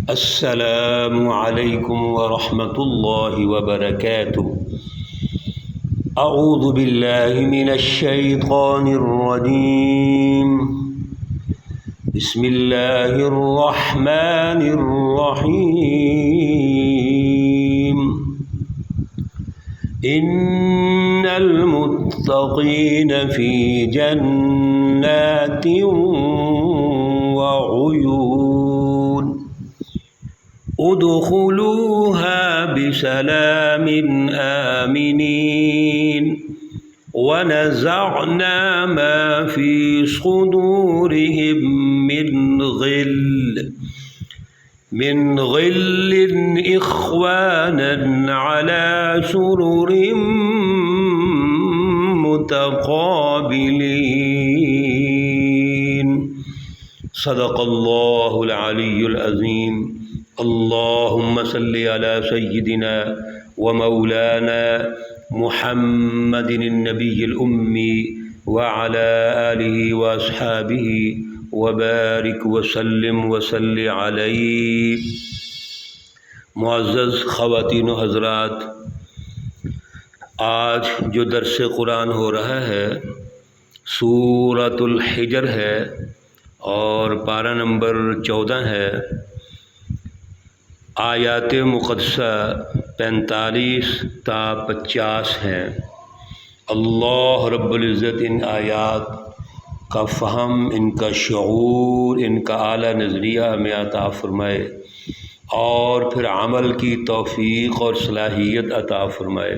السلام علیکم ورحمۃ اللہ وبرکاتہ۔ اعوذ باللہ من الشیطان الرجیم، بسم اللہ الرحمن الرحیم۔ ان المتقین فی جنات وعیون ادخلوها بسلام آمنین ونزعنا ما في صدورهم من غل إخوانا على سرر متقابلين صدق اللہ العلی العظیم۔ اللہم صلی علی سیدنا ومولانا محمد النبی الأمی وعلى آلہ واصحابہ وبارک وسلم وصلی علیہ۔ معزز خواتین و حضرات، آج جو درس قرآن ہو رہا ہے سورۃ الحجر ہے اور پارہ نمبر 14 ہے، آیات مقدسہ 45 تا 50 ہیں۔ اللہ رب العزت ان آیات کا فہم، ان کا شعور، ان کا اعلیٰ نظریہ ہمیں عطا فرمائے اور پھر عمل کی توفیق اور صلاحیت عطا فرمائے۔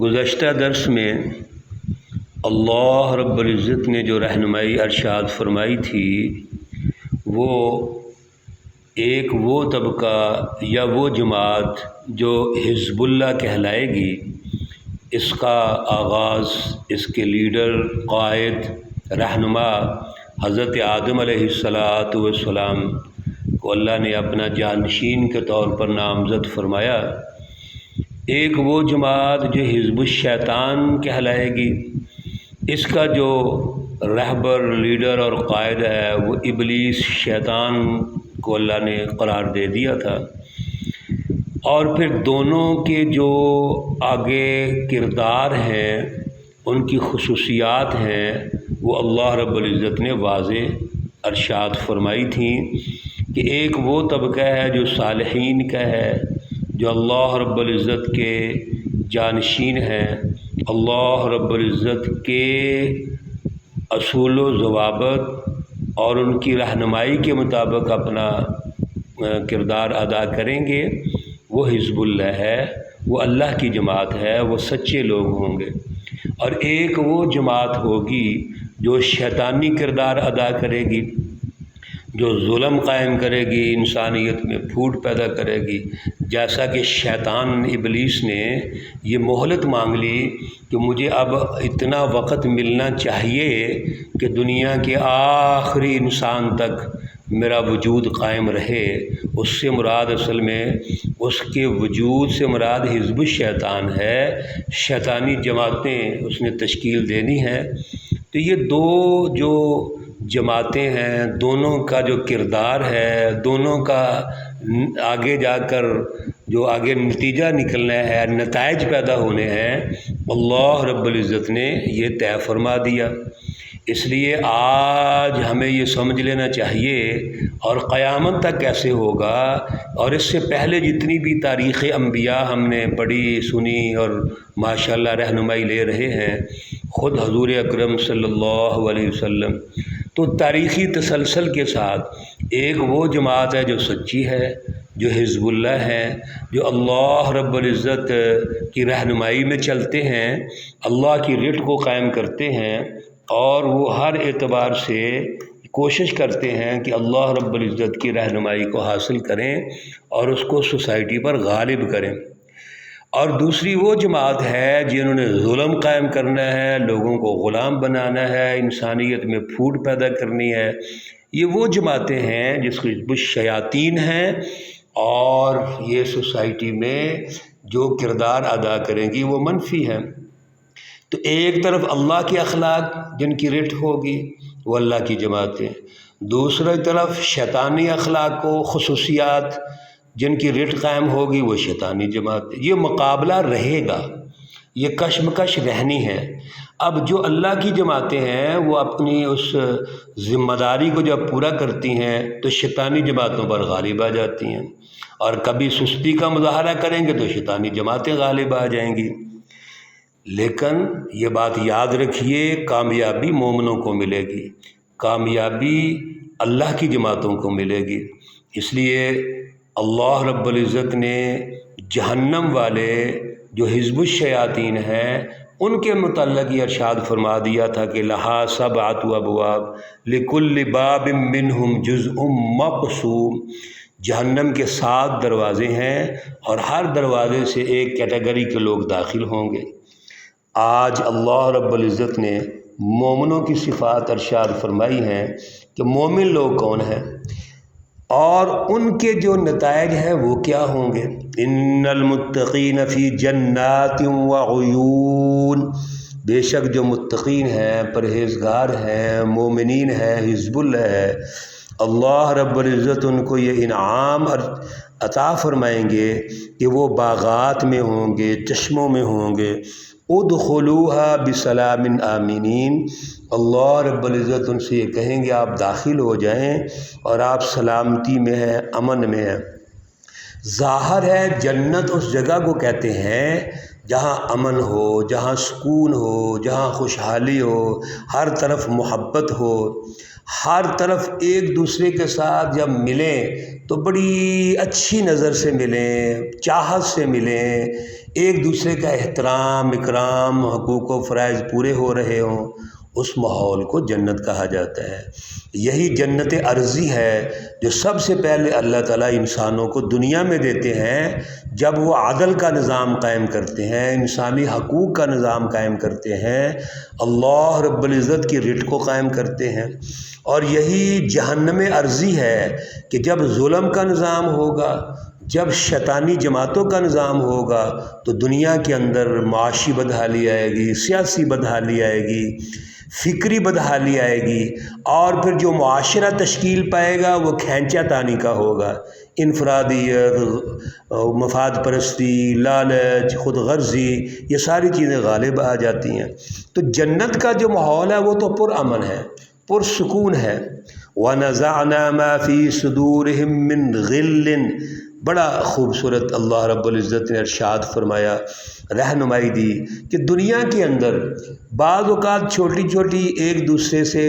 گزشتہ درس میں اللہ رب العزت نے جو رہنمائی ارشاد فرمائی تھی وہ وہ طبقہ یا وہ جماعت جو حزب اللہ کہلائے گی، اس کا آغاز، اس کے لیڈر، قائد، رہنما حضرت آدم علیہ السلام کو اللہ نے اپنا جانشین کے طور پر نامزد فرمایا۔ ایک وہ جماعت جو حزب الشیطان کہلائے گی، اس کا جو رہبر، لیڈر اور قائد ہے وہ ابلیس، شیطان کو اللہ نے قرار دے دیا تھا۔ اور پھر دونوں کے جو آگے کردار ہیں، ان کی خصوصیات ہیں، وہ اللہ رب العزت نے واضح ارشاد فرمائی تھیں کہ ایک وہ طبقہ ہے جو صالحین کا ہے، جو اللہ رب العزت کے جانشین ہیں، اللہ رب العزت کے اصول و ضوابط اور ان کی رہنمائی کے مطابق اپنا کردار ادا کریں گے، وہ حزب اللہ ہے، وہ اللہ کی جماعت ہے، وہ سچے لوگ ہوں گے۔ اور ایک وہ جماعت ہوگی جو شیطانی کردار ادا کرے گی، جو ظلم قائم کرے گی، انسانیت میں پھوٹ پیدا کرے گی، جیسا کہ شیطان ابلیس نے یہ مہلت مانگ لی کہ مجھے اب اتنا وقت ملنا چاہیے کہ دنیا کے آخری انسان تک میرا وجود قائم رہے۔ اس سے مراد اصل میں اس کے وجود سے مراد حزب الشیطان ہے، شیطانی جماعتیں اس نے تشکیل دینی ہے۔ تو یہ دو جو جماعتیں ہیں، دونوں کا جو کردار ہے، دونوں کا آگے جا کر جو آگے نتیجہ نکلنا ہے، نتائج پیدا ہونے ہیں، اللہ رب العزت نے یہ طے فرما دیا۔ اس لیے آج ہمیں یہ سمجھ لینا چاہیے، اور قیامت تک کیسے ہوگا، اور اس سے پہلے جتنی بھی تاریخ انبیاء ہم نے پڑھی سنی اور ماشاءاللہ رہنمائی لے رہے ہیں، خود حضور اکرم صلی اللہ علیہ وسلم تو تاریخی تسلسل کے ساتھ ایک وہ جماعت ہے جو سچی ہے، جو حزب اللہ ہے، جو اللہ رب العزت کی رہنمائی میں چلتے ہیں، اللہ کی رٹ کو قائم کرتے ہیں، اور وہ ہر اعتبار سے کوشش کرتے ہیں کہ اللہ رب العزت کی رہنمائی کو حاصل کریں اور اس کو سوسائٹی پر غالب کریں۔ اور دوسری وہ جماعت ہے جنہوں نے ظلم قائم کرنا ہے، لوگوں کو غلام بنانا ہے، انسانیت میں پھوٹ پیدا کرنی ہے۔ یہ وہ جماعتیں ہیں جس کو حزب الشیاطین ہیں، اور یہ سوسائٹی میں جو کردار ادا کریں گی وہ منفی ہے۔ تو ایک طرف اللہ کے اخلاق جن کی رٹ ہوگی وہ اللہ کی جماعتیں، دوسری طرف شیطانی اخلاق و خصوصیات جن کی رٹ قائم ہوگی وہ شیطانی جماعت، یہ مقابلہ رہے گا، یہ کشمکش رہنی ہے۔ اب جو اللہ کی جماعتیں ہیں وہ اپنی اس ذمہ داری کو جب پورا کرتی ہیں تو شیطانی جماعتوں پر غالب آ جاتی ہیں، اور کبھی سستی کا مظاہرہ کریں گے تو شیطانی جماعتیں غالب آ جائیں گی۔ لیکن یہ بات یاد رکھیے، کامیابی مومنوں کو ملے گی، کامیابی اللہ کی جماعتوں کو ملے گی۔ اس لیے اللہ رب العزت نے جہنم والے جو حزب الشیاطین ہیں ان کے متعلق یہ ارشاد فرما دیا تھا کہ لہا سبعۃ ابواب لکل باب منہم جزء مقسوم، جہنم کے 7 دروازے ہیں اور ہر دروازے سے ایک کیٹیگری کے لوگ داخل ہوں گے۔ آج اللہ رب العزت نے مومنوں کی صفات ارشاد فرمائی ہیں کہ مومن لوگ کون ہیں اور ان کے جو نتائج ہیں وہ کیا ہوں گے۔ ان المتقین فی جنات وعیون، بے شک جو متقین ہیں، پرہیزگار ہیں، مومنین ہیں، حزب اللہ ہے، اللہ رب العزت ان کو یہ انعام عطا فرمائیں گے کہ وہ باغات میں ہوں گے، چشموں میں ہوں گے۔ ادخلوها بسلام آمینین، اللہ رب العزت ان سے یہ کہیں گے آپ داخل ہو جائیں اور آپ سلامتی میں ہیں، امن میں ہیں۔ ظاہر ہے جنت اس جگہ کو کہتے ہیں جہاں امن ہو، جہاں سکون ہو، جہاں خوشحالی ہو، ہر طرف محبت ہو، ہر طرف ایک دوسرے کے ساتھ جب ملیں تو بڑی اچھی نظر سے ملیں، چاہت سے ملیں، ایک دوسرے کا احترام اکرام، حقوق و فرائض پورے ہو رہے ہوں، اس ماحول کو جنت کہا جاتا ہے۔ یہی جنت عرضی ہے جو سب سے پہلے اللہ تعالیٰ انسانوں کو دنیا میں دیتے ہیں جب وہ عدل کا نظام قائم کرتے ہیں، انسانی حقوق کا نظام قائم کرتے ہیں، اللہ رب العزت کی رٹ کو قائم کرتے ہیں۔ اور یہی جہنم عرضی ہے کہ جب ظلم کا نظام ہوگا، جب شیطانی جماعتوں کا نظام ہوگا تو دنیا کے اندر معاشی بدحالی آئے گی، سیاسی بدحالی آئے گی، فکری بدحالی آئے گی، اور پھر جو معاشرہ تشکیل پائے گا وہ کھینچا تانی کا ہوگا، انفرادیت، مفاد پرستی، لالچ، خود غرضی، یہ ساری چیزیں غالب آ جاتی ہیں۔ تو جنت کا جو ماحول ہے وہ تو پرامن ہے، پرسکون ہے۔ وَنَزَعْنَا مَا فِي صُدُورِهِم مِّن غِلٍّ، بڑا خوبصورت اللہ رب العزت نے ارشاد فرمایا، رہنمائی دی کہ دنیا کے اندر بعض اوقات چھوٹی چھوٹی ایک دوسرے سے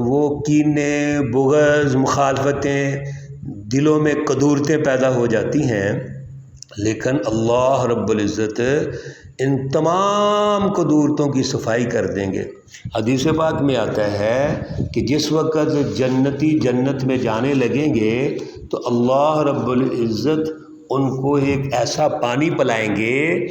وہ کینے، بغض، مخالفتیں، دلوں میں کدورتیں پیدا ہو جاتی ہیں، لیکن اللہ رب العزت ان تمام کدورتوں کی صفائی کر دیں گے۔ حدیث پاک میں آتا ہے کہ جس وقت جنتی جنت میں جانے لگیں گے تو اللہ رب العزت ان کو ایک ایسا پانی پلائیں گے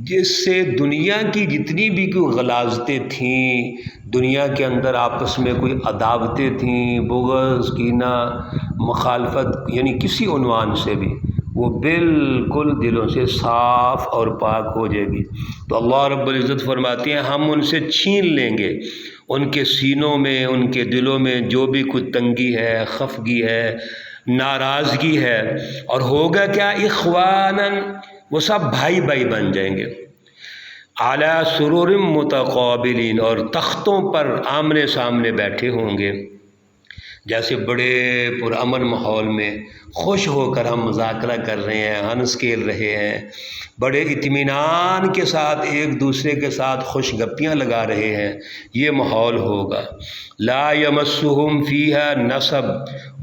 جس سے دنیا کی جتنی بھی کوئی غلاظتیں تھیں، دنیا کے اندر آپس میں کوئی عداوتیں تھیں، بغض، کینہ، مخالفت، یعنی کسی عنوان سے بھی، وہ بالکل دلوں سے صاف اور پاک ہو جائے گی۔ تو اللہ رب العزت فرماتے ہیں ہم ان سے چھین لیں گے، ان کے سینوں میں، ان کے دلوں میں جو بھی کوئی تنگی ہے، خفگی ہے، ناراضگی ہے، اور ہوگا کیا، اخواناً، وہ سب بھائی بھائی بن جائیں گے، اعلی سرور متقابلین، اور تختوں پر آمنے سامنے بیٹھے ہوں گے، جیسے بڑے پرامن ماحول میں خوش ہو کر ہم مذاکرہ کر رہے ہیں، ہنس کھیل رہے ہیں، بڑے اطمینان کے ساتھ ایک دوسرے کے ساتھ خوش گپیاں لگا رہے ہیں، یہ ماحول ہوگا۔ لا یمسہم فیہا نصب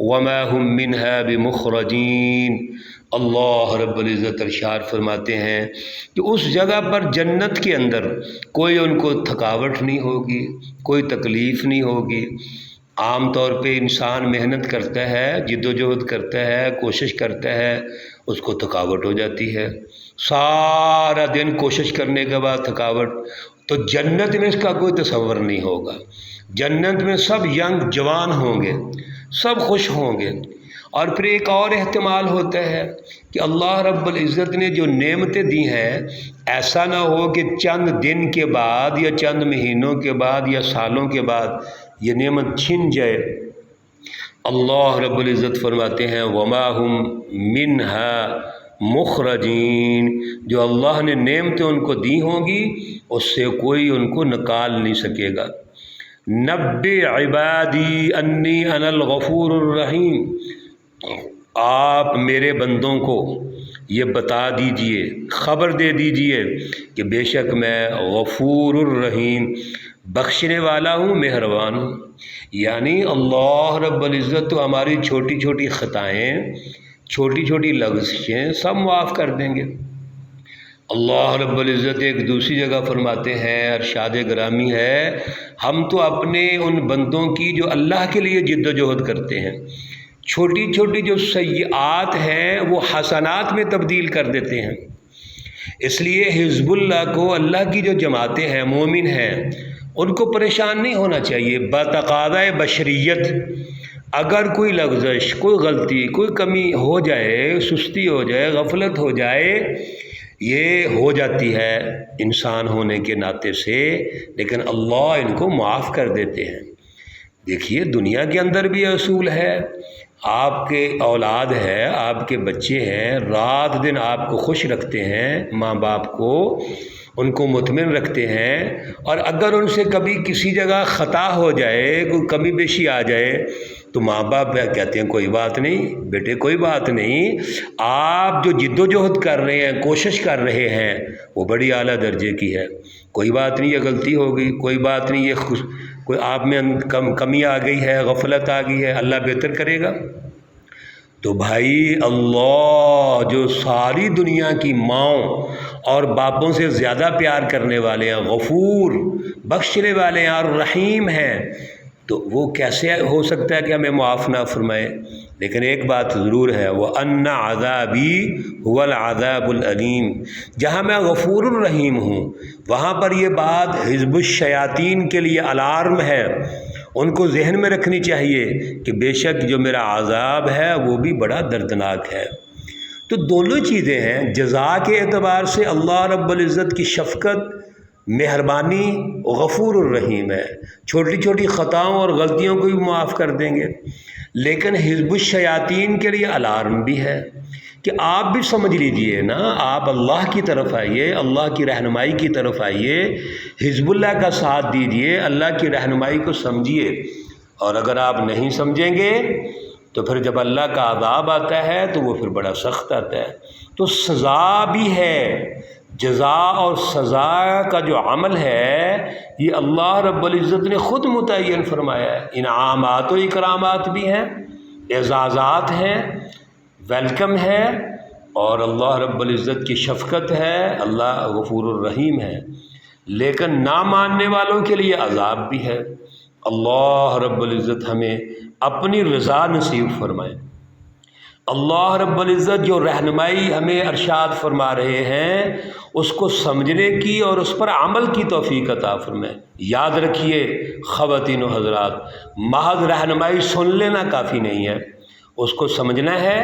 وما ہم منہا بمخرجین، اللہ رب العزت ارشاد فرماتے ہیں کہ اس جگہ پر جنت کے اندر کوئی ان کو تھکاوٹ نہیں ہوگی، کوئی تکلیف نہیں ہوگی۔ عام طور پہ انسان محنت کرتا ہے، جد و جہد کرتا ہے، کوشش کرتا ہے، اس کو تھکاوٹ ہو جاتی ہے، سارا دن کوشش کرنے کے بعد تھکاوٹ۔ تو جنت میں اس کا کوئی تصور نہیں ہوگا، جنت میں سب ینگ جوان ہوں گے، سب خوش ہوں گے۔ اور پھر ایک اور احتمال ہوتا ہے کہ اللہ رب العزت نے جو نعمتیں دی ہیں، ایسا نہ ہو کہ چند دن کے بعد یا چند مہینوں کے بعد یا سالوں کے بعد یہ نعمت چھن جائے، اللہ رب العزت فرماتے ہیں وما ہم منہا مخرجین، جو اللہ نے نعمتیں ان کو دی ہوں گی اس سے کوئی ان کو نکال نہیں سکے گا۔ نبئ عبادی انی انا الغفور الرحیم، آپ میرے بندوں کو یہ بتا دیجئے، خبر دے دیجئے کہ بے شک میں غفور الرحیم، بخشنے والا ہوں، مہربان ہوں۔ یعنی اللہ رب العزت تو ہماری چھوٹی چھوٹی خطائیں، چھوٹی چھوٹی لغزشیں سب معاف کر دیں گے۔ اللہ رب العزت ایک دوسری جگہ فرماتے ہیں، ارشاد گرامی ہے، ہم تو اپنے ان بندوں کی جو اللہ کے لیے جد و جہد کرتے ہیں، چھوٹی چھوٹی جو سیئات ہیں وہ حسنات میں تبدیل کر دیتے ہیں۔ اس لیے حزب اللہ کو، اللہ کی جو جماعتیں ہیں، مومن ہیں، ان کو پریشان نہیں ہونا چاہیے۔ بتقاضۂ بشریت اگر کوئی لغزش، کوئی غلطی، کوئی کمی ہو جائے، سستی ہو جائے، غفلت ہو جائے، یہ ہو جاتی ہے انسان ہونے کے ناطے سے، لیکن اللہ ان کو معاف کر دیتے ہیں۔ دیکھیے دنیا کے اندر بھی اصول ہے، آپ کے اولاد ہے، آپ کے بچے ہیں، رات دن آپ کو خوش رکھتے ہیں، ماں باپ کو، ان کو مطمئن رکھتے ہیں، اور اگر ان سے کبھی کسی جگہ خطا ہو جائے، کوئی کمی بیشی آ جائے تو ماں باپ کہتے ہیں کوئی بات نہیں بیٹے، کوئی بات نہیں، آپ جو جد و جہد کر رہے ہیں، کوشش کر رہے ہیں، وہ بڑی اعلیٰ درجے کی ہے، کوئی بات نہیں، یہ غلطی ہو گئی، کوئی بات نہیں، یہ کوئی آپ میں کمی آ گئی ہے، غفلت آ گئی ہے، اللہ بہتر کرے گا۔ تو بھائی اللہ جو ساری دنیا کی ماؤں اور باپوں سے زیادہ پیار کرنے والے ہیں، غفور، بخشنے والے ہیں، اور رحیم ہیں، تو وہ کیسے ہو سکتا ہے کہ ہمیں معاف نہ فرمائے؟ لیکن ایک بات ضرور ہے، وَأَنَّ عَذَابِي هُوَ الْعَذَابُ الْأَلِيمُ، جہاں میں غفور الرحیم ہوں وہاں پر یہ بات حزب الشیاطین کے لیے الارم ہے، ان کو ذہن میں رکھنی چاہیے کہ بے شک جو میرا عذاب ہے وہ بھی بڑا دردناک ہے۔ تو دونوں چیزیں ہیں، جزا کے اعتبار سے اللہ رب العزت کی شفقت، مہربانی، غفور الرحیم ہے، چھوٹی چھوٹی خطاؤں اور غلطیوں کو بھی معاف کر دیں گے، لیکن حزب الشیاطین کے لیے الارم بھی ہے کہ آپ بھی سمجھ لیجئے نا، آپ اللہ کی طرف آئیے، اللہ کی رہنمائی کی طرف آئیے، حزب اللہ کا ساتھ دیجئے، اللہ کی رہنمائی کو سمجھیے، اور اگر آپ نہیں سمجھیں گے تو پھر جب اللہ کا عذاب آتا ہے تو وہ پھر بڑا سخت آتا ہے۔ تو سزا بھی ہے، جزا اور سزا کا جو عمل ہے یہ اللہ رب العزت نے خود متعین فرمایا ہے، انعامات و اکرامات بھی ہیں، اعزازات ہیں، ویلکم ہے، اور اللہ رب العزت کی شفقت ہے، اللہ غفور الرحیم ہے، لیکن نہ ماننے والوں کے لیے عذاب بھی ہے۔ اللہ رب العزت ہمیں اپنی رضا نصیب فرمائے۔ اللہ رب العزت جو رہنمائی ہمیں ارشاد فرما رہے ہیں اس کو سمجھنے کی اور اس پر عمل کی توفیق عطا فرمائے۔ یاد رکھیے خواتین و حضرات، محض رہنمائی سن لینا کافی نہیں ہے، اس کو سمجھنا ہے،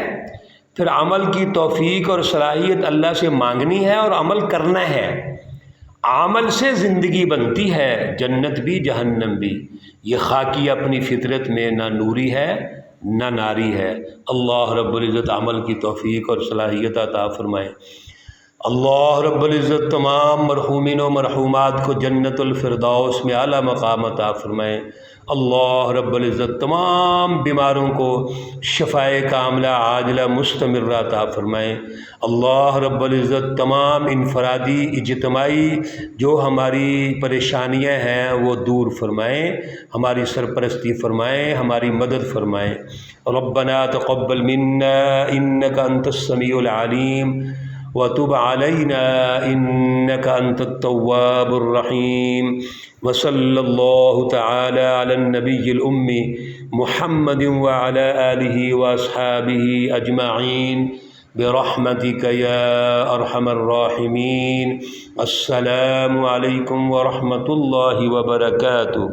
پھر عمل کی توفیق اور صلاحیت اللہ سے مانگنی ہے اور عمل کرنا ہے۔ عمل سے زندگی بنتی ہے، جنت بھی جہنم بھی، یہ خاکی اپنی فطرت میں نہ نوری ہے نہ ناری ہے۔ اللہ رب العزت عمل کی توفیق اور صلاحیت عطا فرمائے۔ اللہ رب العزت تمام مرحومین و مرحومات کو جنت الفردوس میں اعلیٰ مقام عطا فرمائے۔ اللہ رب العزت تمام بیماروں کو شفائے کاملہ عاجلہ مستمرہ عطا فرمائے۔ اللہ رب العزت تمام انفرادی اجتماعی جو ہماری پریشانیاں ہیں وہ دور فرمائیں، ہماری سرپرستی فرمائیں، ہماری مدد فرمائیں۔ ربنا تقبل منا انک انت السمیع العلیم وتب علینا انک انت التواب الرحیم، وصلی اللہ تعالی علی النبی الأمی محمد وعلی آلہ واصحابہ اجمعین برحمتک یا ارحم الراحمین۔ السلام علیکم ورحمۃ اللہ وبرکاتہ۔